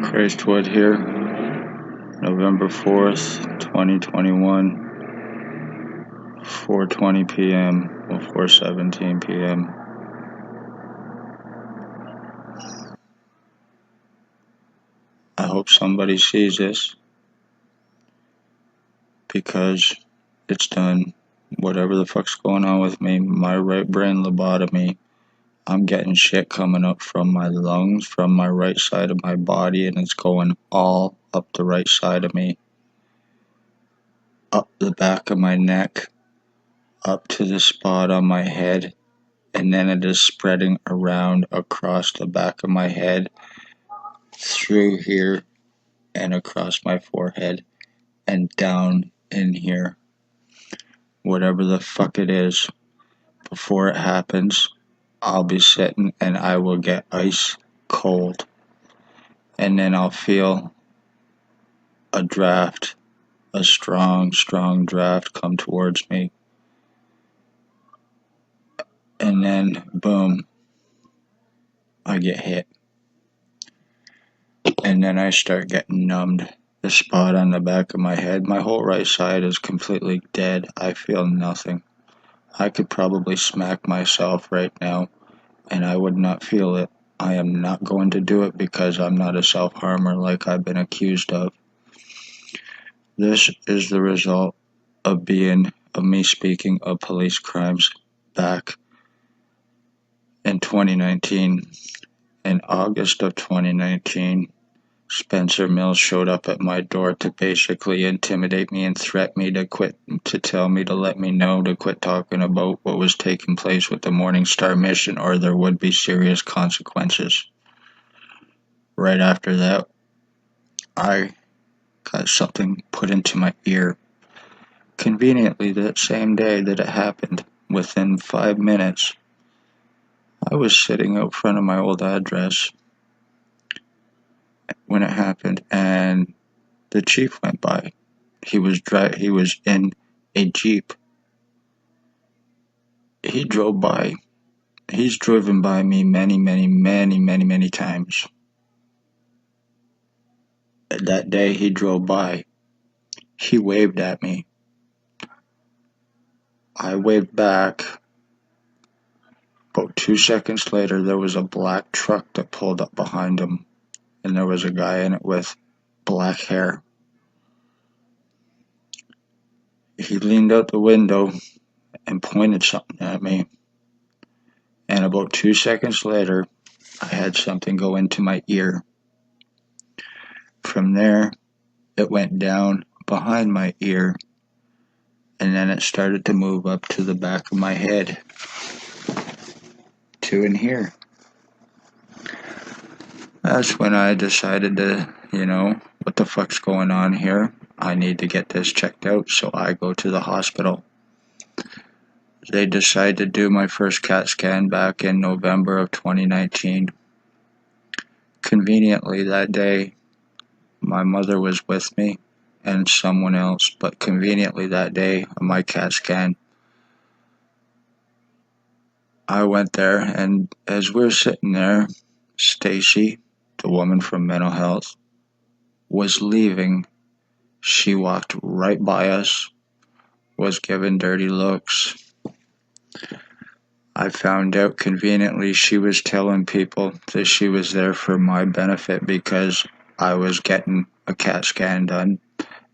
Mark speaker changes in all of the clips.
Speaker 1: Christwood here, November 4th, 2021, 4:20 p.m. or 4:17 p.m. I hope somebody sees this because it's done. Whatever the fuck's going on with me, my right brain lobotomy, I'm getting shit coming up from my lungs, from my right side of my body, and it's going all up the right side of me, up the back of my neck, up to the spot on my head, and then it is spreading around across the back of my head, through here, and across my forehead, and down in here. Whatever the fuck it is, before it happens, I'll be sitting and I will get ice cold. And then I'll feel a draft, a strong, strong draft come towards me. And then, boom, I get hit. And then I start getting numbed. The spot on the back of my head, my whole right side is completely dead. I feel nothing. I could probably smack myself right now, and I would not feel it. I am not going to do it because I'm not a self-harmer like I've been accused of. This is the result of me speaking of police crimes back in 2019. In August of 2019, Spencer Mills showed up at my door to basically intimidate me and threaten me to quit, to tell me to let me know to quit talking about what was taking place with the Morning Star mission or there would be serious consequences. Right after that, I got something put into my ear. Conveniently, that same day that it happened, within 5 minutes, I was sitting out front of my old address when it happened, and the chief went by. He was in a Jeep. He drove by. He's driven by me many times. That day he drove by. He waved at me. I waved back. About 2 seconds later, there was a black truck that pulled up behind him, and there was a guy in it with black hair. He leaned out the window and pointed something at me, and about 2 seconds later, I had something go into my ear. From there, it went down behind my ear, and then it started to move up to the back of my head, to in here. That's when I decided to, what the fuck's going on here? I need to get this checked out, so I go to the hospital. They decided to do my first CAT scan back in November of 2019. Conveniently that day, my mother was with me and someone else, but conveniently that day on my CAT scan, I went there, and as we were sitting there, Stacy, the woman from mental health, was leaving. She walked right by us, was giving dirty looks. I found out conveniently she was telling people that she was there for my benefit because I was getting a CAT scan done,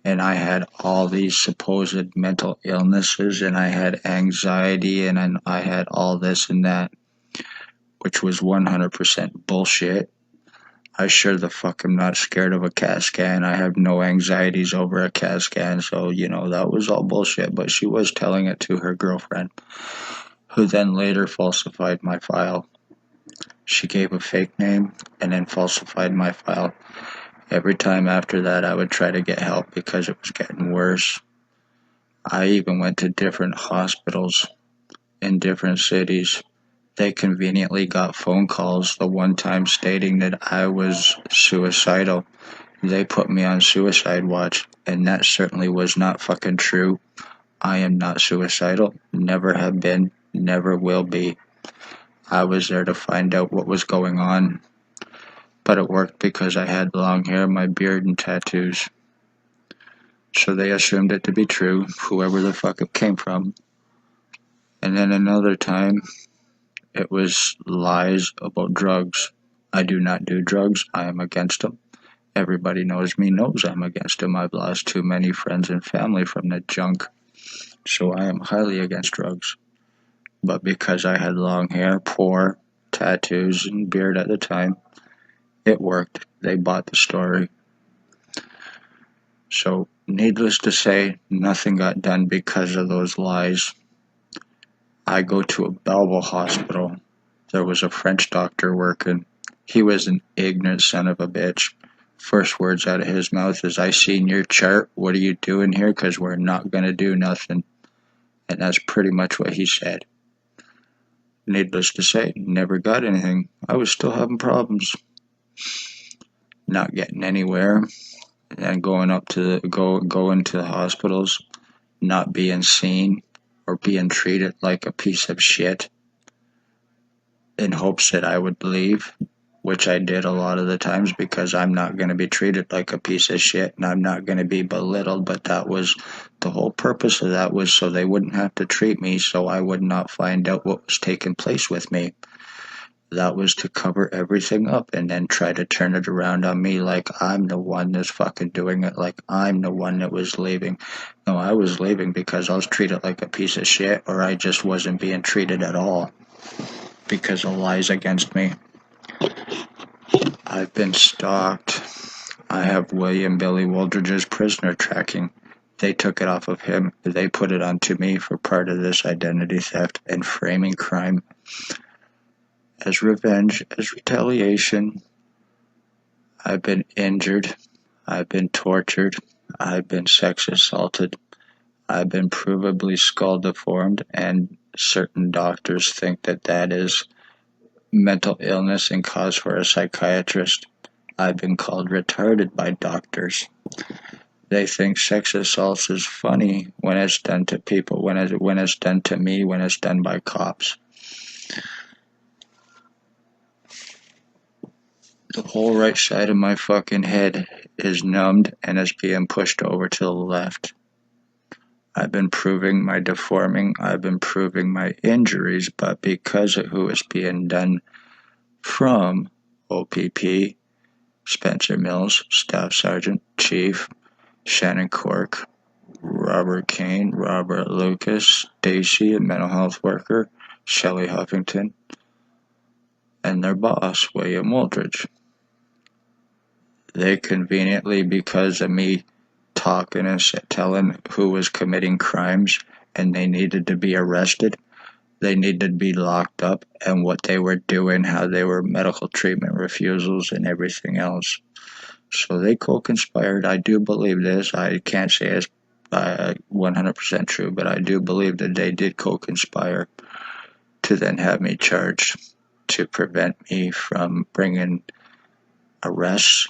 Speaker 1: and I had all these supposed mental illnesses, and I had anxiety, and I had all this and that, which was 100% bullshit. I sure the fuck am not scared of a CAT scan. I have no anxieties over a CAT scan, so, that was all bullshit. But she was telling it to her girlfriend, who then later falsified my file. She gave a fake name and then falsified my file. Every time after that, I would try to get help because it was getting worse. I even went to different hospitals in different cities. They conveniently got phone calls the one time stating that I was suicidal. They put me on suicide watch, and that certainly was not fucking true. I am not suicidal, never have been, never will be. I was there to find out what was going on. But it worked because I had long hair, my beard, and tattoos. So they assumed it to be true, whoever the fuck it came from. And then another time, it was lies about drugs. I do not do drugs. I am against them. Everybody knows me, knows I'm against them. I've lost too many friends and family from the junk. So I am highly against drugs. But because I had long hair, poor, tattoos, and beard at the time, it worked. They bought the story. So, needless to say, nothing got done because of those lies. I go to a Belleville hospital. There was a French doctor working. He was an ignorant son of a bitch. First words out of his mouth is, I seen your chart. What are you doing here? Because we're not going to do nothing. And that's pretty much what he said. Needless to say, never got anything. I was still having problems. Not getting anywhere. And going to the hospitals, not being seen or being treated like a piece of shit in hopes that I would leave, which I did a lot of the times because I'm not going to be treated like a piece of shit and I'm not going to be belittled. But that was the whole purpose of that, was so they wouldn't have to treat me, so I would not find out what was taking place with me. That was to cover everything up and then try to turn it around on me like I'm the one that's fucking doing it, like I'm the one that was leaving. No, I was leaving because I was treated like a piece of shit, or I just wasn't being treated at all because of lies against me. I've been stalked. I have William Billy Wooldridge's prisoner tracking. They took it off of him. They put it onto me for part of this identity theft and framing crime. As revenge, as retaliation, I've been injured. I've been tortured. I've been sex assaulted. I've been provably skull deformed, and certain doctors think that that is mental illness and cause for a psychiatrist. I've been called retarded by doctors. They think sex assault is funny when it's done to people, when it's done to me, when it's done by cops. The whole right side of my fucking head is numbed and is being pushed over to the left. I've been proving my deforming, I've been proving my injuries, but because of who is being done from o.p.p, Spencer Mills, Staff Sergeant, Chief, Shannon Cork, Robert Kane, Robert Lucas, Stacy, a mental health worker, Shelley Huffington, and their boss, William Wooldridge. They conveniently, because of me talking and telling who was committing crimes and they needed to be arrested, they needed to be locked up, and what they were doing, how they were medical treatment refusals and everything else. So they co-conspired. I do believe this. I can't say it's 100% true, but I do believe that they did co-conspire to then have me charged to prevent me from bringing arrests,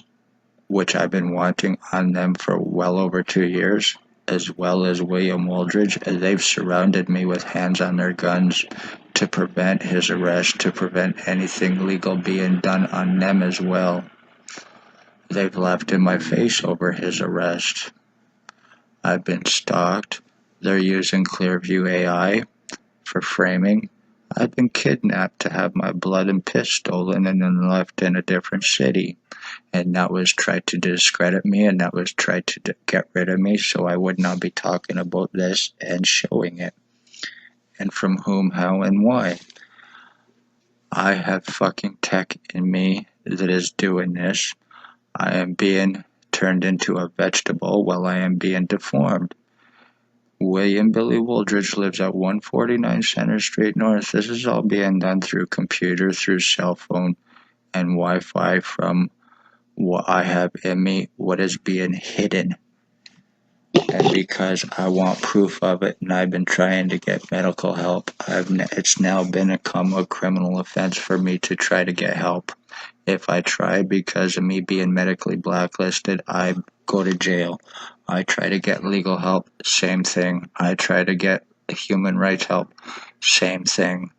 Speaker 1: which I've been wanting on them for well over 2 years, as well as William Wooldridge. They've surrounded me with hands on their guns to prevent his arrest, to prevent anything legal being done on them as well. They've laughed in my face over his arrest. I've been stalked. They're using Clearview AI for framing. I've been kidnapped to have my blood and piss stolen and then left in a different city. And that was tried to discredit me, and that was tried to get rid of me so I would not be talking about this and showing it. And from whom, how, and why. I have fucking tech in me that is doing this. I am being turned into a vegetable while I am being deformed. William Billy Wooldridge lives at 149 Center Street North. This is all being done through computer, through cell phone, and Wi-Fi from what I have in me, what is being hidden. And because I want proof of it, and I've been trying to get medical help, it's now become a criminal offense for me to try to get help. If I try, because of me being medically blacklisted, I go to jail. I try to get legal help, same thing. I try to get human rights help, same thing.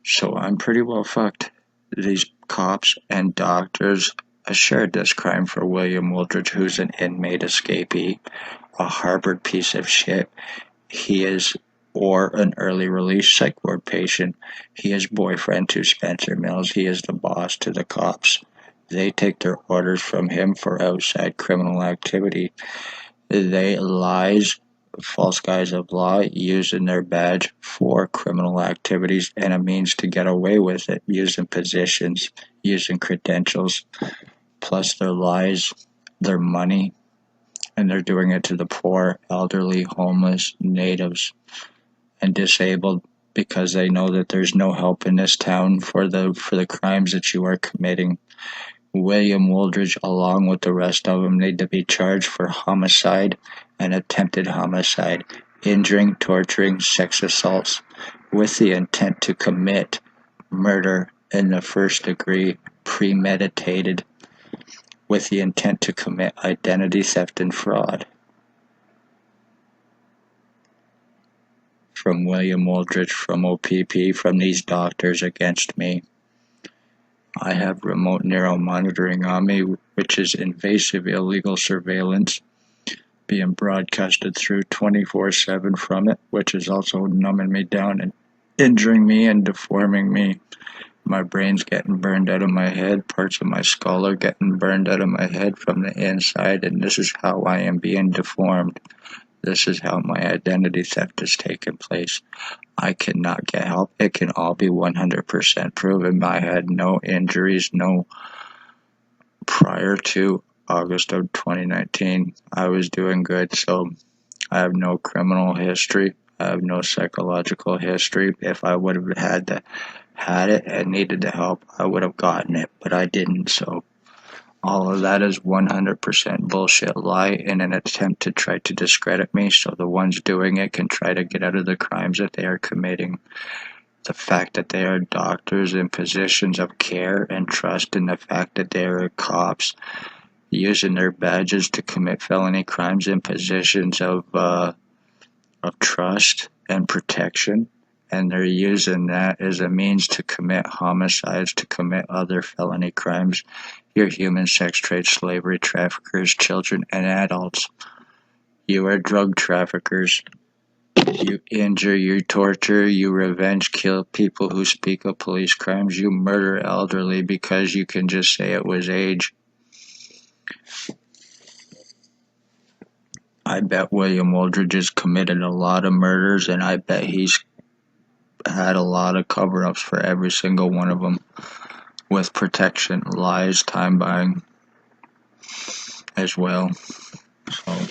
Speaker 1: So I'm pretty well fucked. These cops and doctors assured this crime for William Wooldridge, who's an inmate escapee, a Harvard piece of shit. He is, or an early release psych ward patient. He is boyfriend to Spencer Mills. He is the boss to the cops. They take their orders from him for outside criminal activity. They lies, false guise of law, using their badge for criminal activities and a means to get away with it, using positions, using credentials, plus their lies, their money, and they're doing it to the poor, elderly, homeless, natives, and disabled because they know that there's no help in this town for the crimes that you are committing. William Wooldridge, along with the rest of them, need to be charged for homicide and attempted homicide, injuring, torturing, sex assaults, with the intent to commit murder in the first degree, premeditated, with the intent to commit identity theft and fraud. From William Wooldridge, from o.p.p, from these doctors against me. I have remote neural monitoring on me, which is invasive illegal surveillance being broadcasted through 24/7 from it, which is also numbing me down and injuring me and deforming me. My brain's getting burned out of my head. Parts of my skull are getting burned out of my head from the inside, and this is how I am being deformed. This is how my identity theft has taken place. I cannot get help. It can all be 100% proven. I had no injuries, no prior to August of 2019. I was doing good, so I have no criminal history. I have no psychological history. If I would have had it and needed the help, I would have gotten it, but I didn't, so all of that is 100% bullshit lie in an attempt to try to discredit me so the ones doing it can try to get out of the crimes that they are committing. The fact that they are doctors in positions of care and trust, and the fact that they are cops using their badges to commit felony crimes in positions of trust and protection, and they're using that as a means to commit homicides, to commit other felony crimes. You're human sex trade, slavery traffickers, children, and adults. You are drug traffickers. You injure, you torture, you revenge kill people who speak of police crimes. You murder elderly because you can just say it was age. I bet William Wooldridge has committed a lot of murders, and I bet he's had a lot of cover-ups for every single one of them, with protection, lies, time buying as well. So,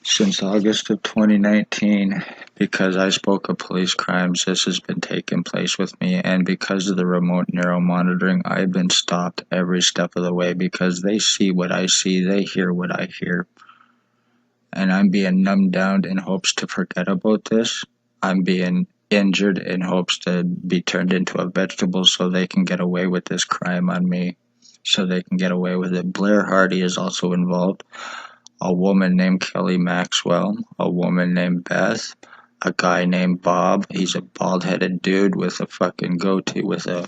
Speaker 1: since August of 2019, because I spoke of police crimes, this has been taking place with me, and because of the remote neural monitoring, I've been stopped every step of the way because they see what I see, they hear what I hear, and I'm being numbed down in hopes to forget about this. I'm being injured in hopes to be turned into a vegetable so they can get away with this crime on me, so they can get away with it. Blair Hardy is also involved. A woman named Kelly Maxwell, a woman named Beth, a guy named Bob. He's a bald-headed dude with a fucking goatee with a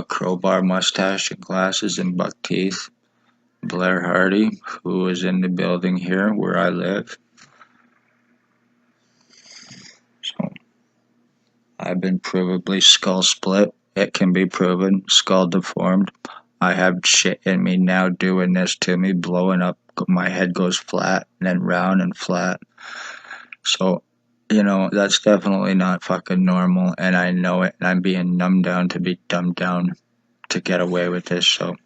Speaker 1: crowbar mustache and glasses and buck teeth. Blair Hardy, who is in the building here where I live. So, I've been provably skull split. It can be proven. Skull deformed. I have shit in me now doing this to me, blowing up. My head goes flat and then round and flat. So, that's definitely not fucking normal, and I know it, and I'm being numbed down to be dumbed down to get away with this. So,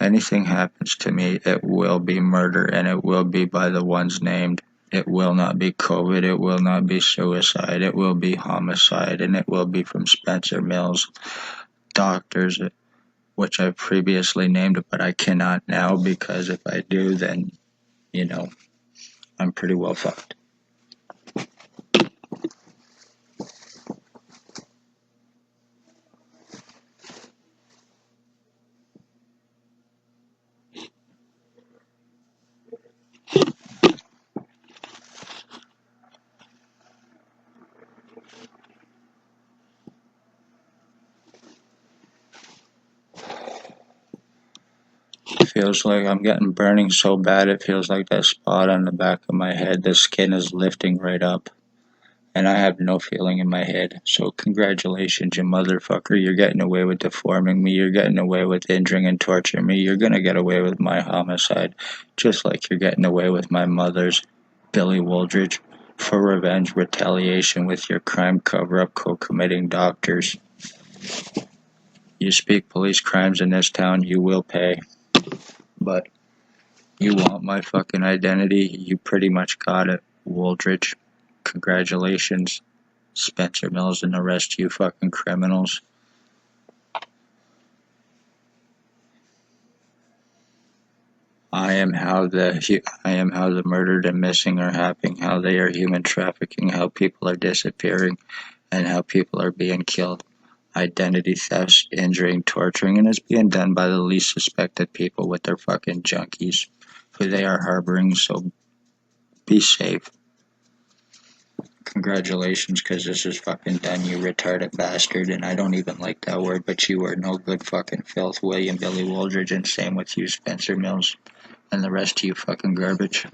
Speaker 1: anything happens to me, it will be murder, and it will be by the ones named. It will not be COVID, it will not be suicide, it will be homicide, and it will be from Spencer Mills, doctors, which I've previously named, but I cannot now because if I do, then, I'm pretty well fucked. feels like I'm getting burning so bad it feels like that spot on the back of my head. The skin is lifting right up. And I have no feeling in my head. So congratulations, you motherfucker. You're getting away with deforming me. You're getting away with injuring and torturing me. You're gonna get away with my homicide. Just like you're getting away with my mother's, Billy Wooldridge, for revenge, retaliation with your crime cover-up co-committing doctors. You speak police crimes in this town, you will pay. But you want my fucking identity? You pretty much got it, Wooldridge. Congratulations, Spencer Mills, and the rest of you fucking criminals. I am how the murdered and missing are happening, how they are human trafficking, how people are disappearing, and how people are being killed. Identity thefts, injuring, torturing, and it's being done by the least suspected people with their fucking junkies who they are harboring, so be safe. Congratulations, because this is fucking done, you retarded bastard, and I don't even like that word, but you are no good fucking filth, William Billy Wooldridge, and same with you, Spencer Mills, and the rest of you fucking garbage.